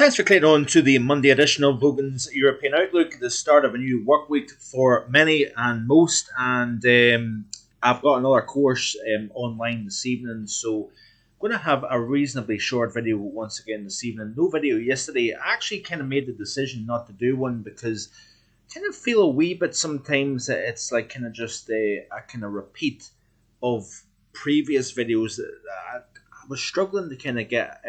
Thanks for clicking on to the Monday edition of Hogan's European Outlook, the start of a new work week for many and most. And I've got another course online this evening, so I'm going to have a reasonably short video once again this evening. No video yesterday. I actually kind of made the decision not to do one because I kind of feel a wee bit sometimes that it's like kind of just a kind of repeat of previous videos. I was struggling to kind of get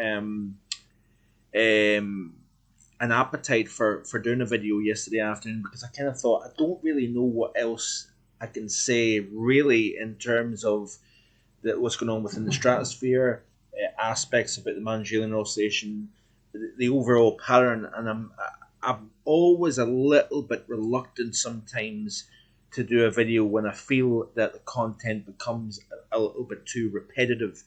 an appetite for doing a video yesterday afternoon because I kind of thought I don't really know what else I can say really in terms of what's going on within the stratosphere, aspects about the Manchurian oscillation, the overall pattern, and I'm always a little bit reluctant sometimes to do a video when I feel that the content becomes a little bit too repetitive.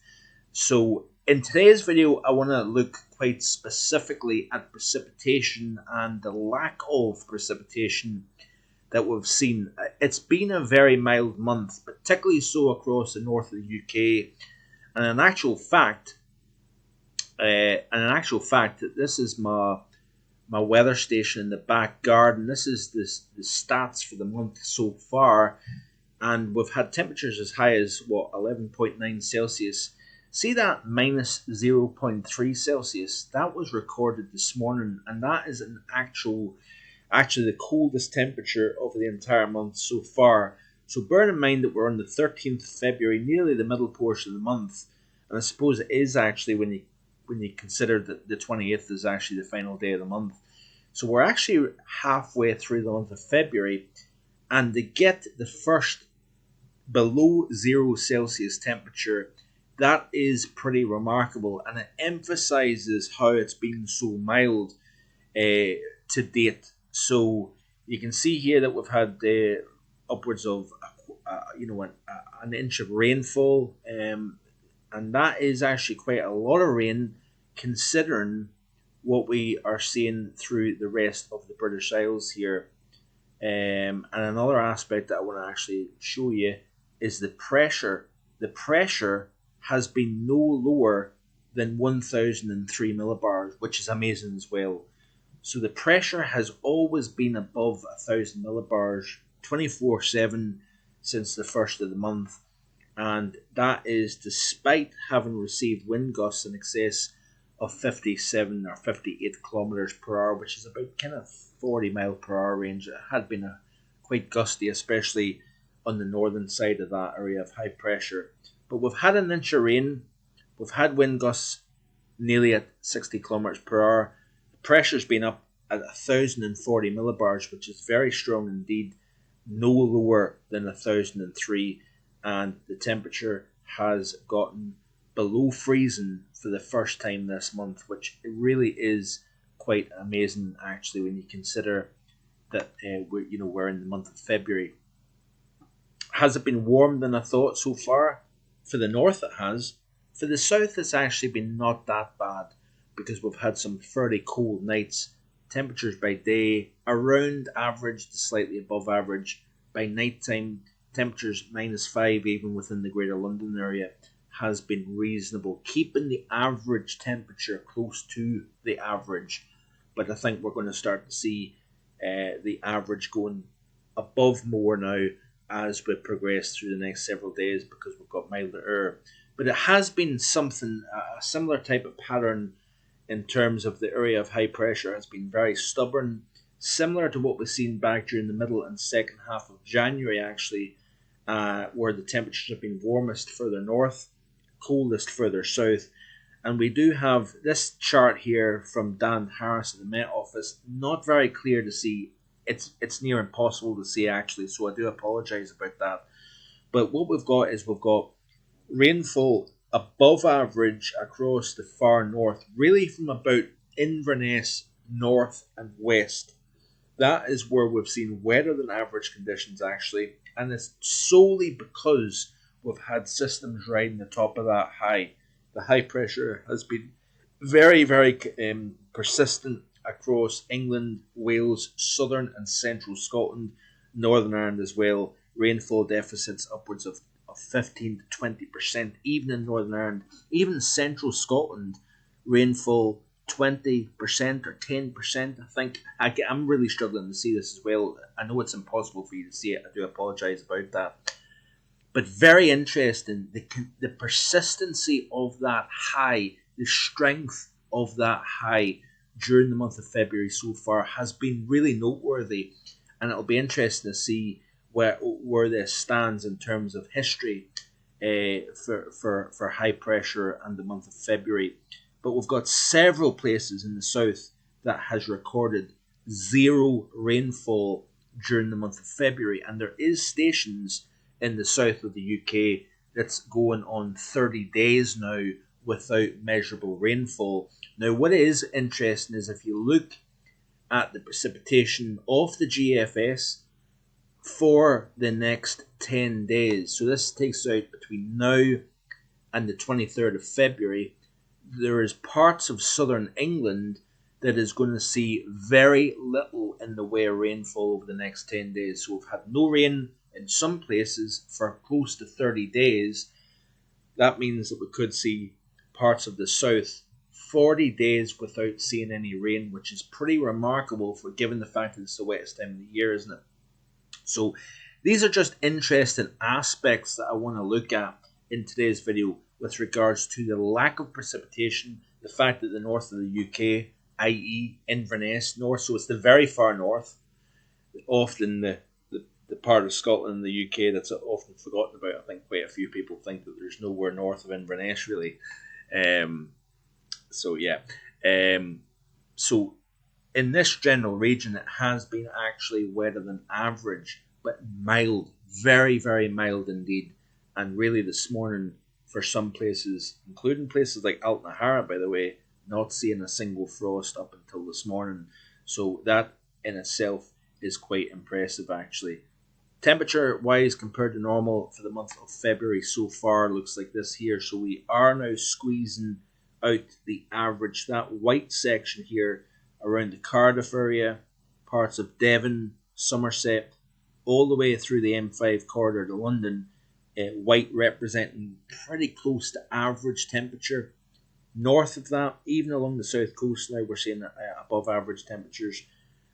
So in today's video, I want to look quite specifically at precipitation and the lack of precipitation that we've seen. It's been a very mild month, particularly so across the north of the UK. And in actual fact, this is my weather station in the back garden. This is the stats for the month so far, and we've had temperatures as high as 11.9 Celsius. See that minus 0.3 Celsius? That was recorded this morning, and that is actually the coldest temperature of the entire month so far. So bear in mind that we're on the 13th of February, nearly the middle portion of the month, and I suppose it is actually when you consider that the 28th is actually the final day of the month. So we're actually halfway through the month of February, and to get the first below 0 Celsius temperature, that is pretty remarkable, and it emphasizes how it's been so mild to date. So you can see here that we've had upwards of an inch of rainfall, and that is actually quite a lot of rain considering what we are seeing through the rest of the British Isles here. And another aspect that I want to actually show you is the pressure. The pressure has been no lower than 1003 millibars, which is amazing as well. So the pressure has always been above 1000 millibars 24/7 since the first of the month, and that is despite having received wind gusts in excess of 57 or 58 kilometers per hour, which is about kind of 40 mile per hour range. It had been quite gusty, especially on the northern side of that area of high pressure. But we've had an inch of rain, we've had wind gusts nearly at 60 kilometers per hour. The pressure's been up at 1040 millibars, which is very strong indeed, no lower than 1003, and the temperature has gotten below freezing for the first time this month, which really is quite amazing actually when you consider that we're in the month of February. Has it been warmer than I thought so far? For the north it has. For the south it's actually been not that bad because we've had some fairly cold nights. Temperatures by day around average to slightly above average. By night time, temperatures -5 even within the Greater London area has been reasonable, keeping the average temperature close to the average. But I think we're going to start to see the average going above more now as we progress through the next several days because we've got milder air. But it has been something, a similar type of pattern in terms of the area of high pressure has been very stubborn, similar to what we've seen back during the middle and second half of January actually, where the temperatures have been warmest further north, coldest further south. And we do have this chart here from Dan Harris at the Met Office, not very clear to see. It's near impossible to see actually, so I do apologise about that. But what we've got is we've got rainfall above average across the far north, really from about Inverness north and west. That is where we've seen wetter than average conditions actually, and it's solely because we've had systems riding the top of that high. The high pressure has been very, very persistent across England, Wales, southern and central Scotland, Northern Ireland as well. Rainfall deficits upwards of 15 to 20%, even in Northern Ireland. Even central Scotland, rainfall 20% or 10%. I think I'm really struggling to see this as well. I know it's impossible for you to see it. I do apologise about that. But very interesting, the persistency of that high, the strength of that high during the month of February so far has been really noteworthy, and it'll be interesting to see where this stands in terms of history for high pressure and the month of February. But we've got several places in the south that has recorded zero rainfall during the month of February, and there is stations in the south of the UK that's going on 30 days now without measurable rainfall. Now, what is interesting is if you look at the precipitation of the GFS for the next 10 days, so this takes out between now and the 23rd of February, there is parts of southern England that is going to see very little in the way of rainfall over the next 10 days. So we've had no rain in some places for close to 30 days. That means that we could see parts of the south 40 days without seeing any rain, which is pretty remarkable for given the fact that it's the wettest time of the year, isn't it? So these are just interesting aspects that I want to look at in today's video with regards to the lack of precipitation, the fact that the north of the UK, i.e. Inverness north, so it's the very far north, often the part of Scotland and the UK that's often forgotten about. I think quite a few people think that there's nowhere north of Inverness really. So in this general region, it has been actually wetter than average, but mild, very, very mild indeed. And really this morning, for some places, including places like Altnahara, by the way, not seeing a single frost up until this morning. So that in itself is quite impressive actually. Temperature wise compared to normal for the month of February so far looks like this here. So we are now squeezing out the average. That white section here around the Cardiff area, parts of Devon, Somerset, all the way through the M5 corridor to London, white representing pretty close to average temperature. North of that, even along the south coast now, we're seeing above average temperatures,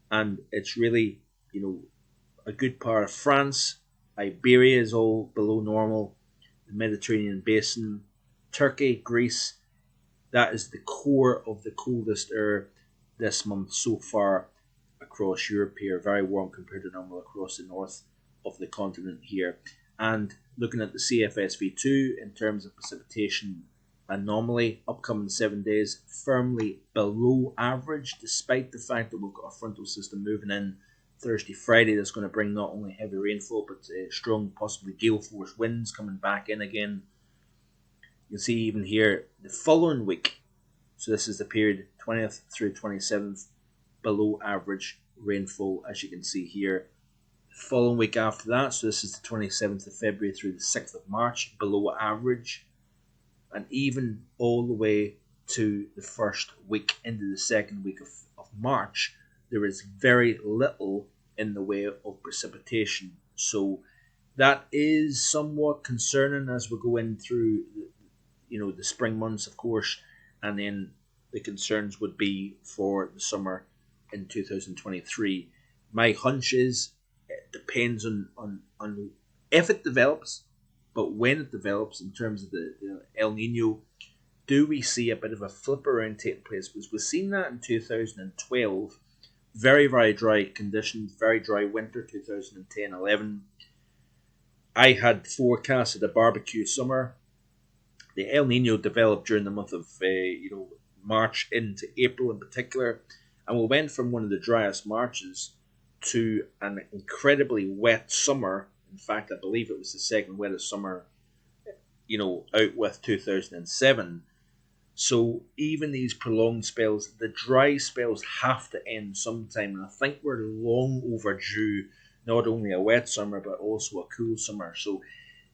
and it's really, a good part of France. Iberia is all below normal. The Mediterranean basin, Turkey, Greece, that is the core of the coldest air this month so far across Europe here. Very warm compared to normal across the north of the continent here. And looking at the CFSV2 in terms of precipitation anomaly, upcoming 7 days, firmly below average, despite the fact that we've got a frontal system moving in Thursday, Friday that's going to bring not only heavy rainfall but strong, possibly gale force winds coming back in again. You can see even here the following week, so this is the period 20th through 27th, below average rainfall, as you can see here. The following week after that, so this is the 27th of February through the 6th of March, below average. And even all the way to the first week into the second week of March, there is very little in the way of precipitation. So that is somewhat concerning as we go in through the spring months, of course, and then the concerns would be for the summer in 2023. My hunch is it depends on if it develops, but when it develops in terms of the El Nino, do we see a bit of a flip around taking place? Because we've seen that in 2012. Very, very dry conditions, very dry winter, 2010-11. I had forecasted a barbecue summer. The El Nino developed during the month of March into April in particular, and we went from one of the driest Marches to an incredibly wet summer. In fact, I believe it was the second wettest summer, out with 2007. So even these prolonged spells, the dry spells have to end sometime. And I think we're long overdue, not only a wet summer, but also a cool summer. So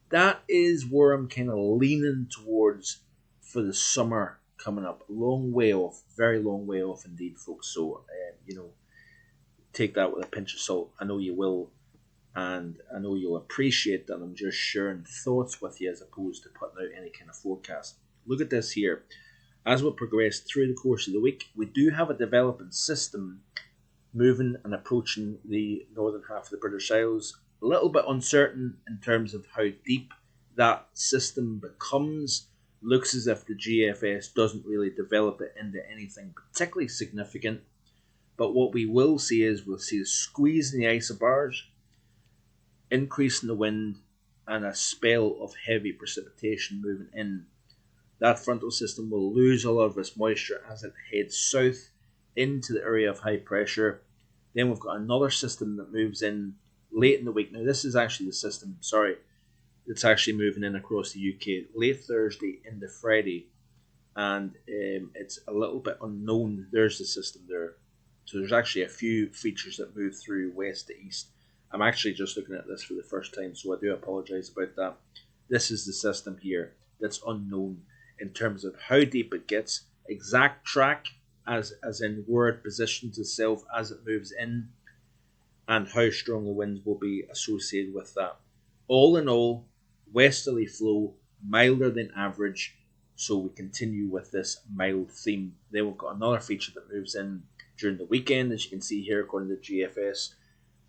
that is where I'm kind of leaning towards for the summer coming up. A long way off, very long way off indeed, folks. So, take that with a pinch of salt. I know you will. And I know you'll appreciate that I'm just sharing thoughts with you as opposed to putting out any kind of forecast. Look at this here. as we progress through the course of the week, we do have a developing system moving and approaching the northern half of the British Isles. A little bit uncertain in terms of how deep that system becomes. Looks as if the GFS doesn't really develop it into anything particularly significant. But what we will see is we'll see a squeeze in the isobars, increase in the wind, and a spell of heavy precipitation moving in. That frontal system will lose a lot of its moisture as it heads south into the area of high pressure. Then we've got another system that moves in late in the week. Now, this is actually the system, it's actually moving in across the UK late Thursday into Friday. And it's a little bit unknown. There's the system there. So there's actually a few features that move through west to east. I'm actually just looking at this for the first time, so I do apologise about that. This is the system here that's unknown in terms of how deep it gets, exact track, as in where it positions itself as it moves in, and how strong the winds will be associated with that. All in all, westerly flow, milder than average, so we continue with this mild theme. Then we've got another feature that moves in during the weekend, as you can see here according to GFS.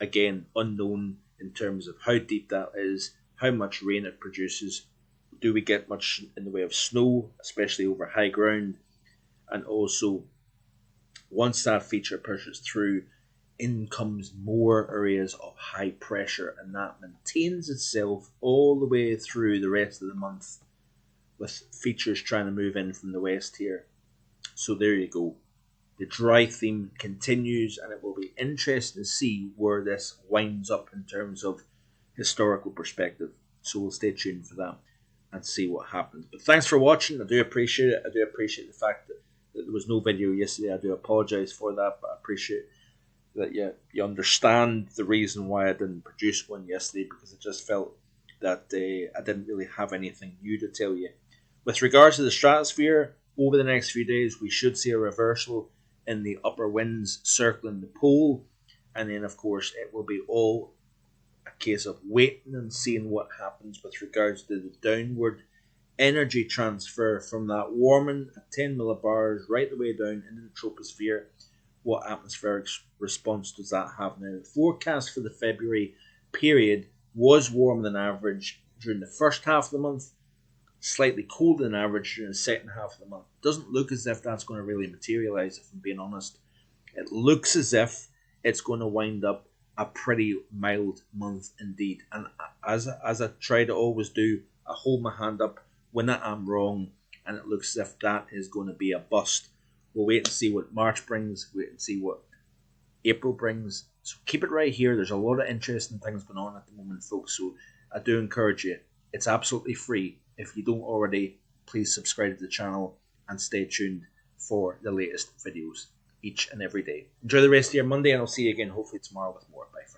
Again, unknown in terms of how deep that is, how much rain it produces. Do we get much in the way of snow, especially over high ground? And also, once that feature pushes through, in comes more areas of high pressure, and that maintains itself all the way through the rest of the month, with features trying to move in from the west here. So there you go. The dry theme continues, and it will be interesting to see where this winds up in terms of historical perspective. So we'll stay tuned for that and see what happens. But thanks for watching. I do appreciate it. I do appreciate the fact that there was no video yesterday. I do apologise for that, but I appreciate that you understand the reason why I didn't produce one yesterday, because I just felt that I didn't really have anything new to tell you. With regards to the stratosphere, over the next few days we should see a reversal in the upper winds circling the pole, and then of course it will be all a case of waiting and seeing what happens with regards to the downward energy transfer from that warming at 10 millibars right the way down into the troposphere. What atmospheric response does that have now? The forecast for the February period was warmer than average during the first half of the month, slightly colder than average during the second half of the month. Doesn't look as if that's going to really materialise, if I'm being honest. It looks as if it's going to wind up a pretty mild month indeed. And as I try to always do, I hold my hand up when I'm wrong, and it looks as if that is going to be a bust. We'll wait and see what March brings, wait and see what April brings. So keep it right here. There's a lot of interesting things going on at the moment, folks. So I do encourage you. It's absolutely free. If you don't already, please subscribe to the channel and stay tuned for the latest videos each and every day. Enjoy the rest of your Monday, and I'll see you again hopefully tomorrow with more. Bye for now.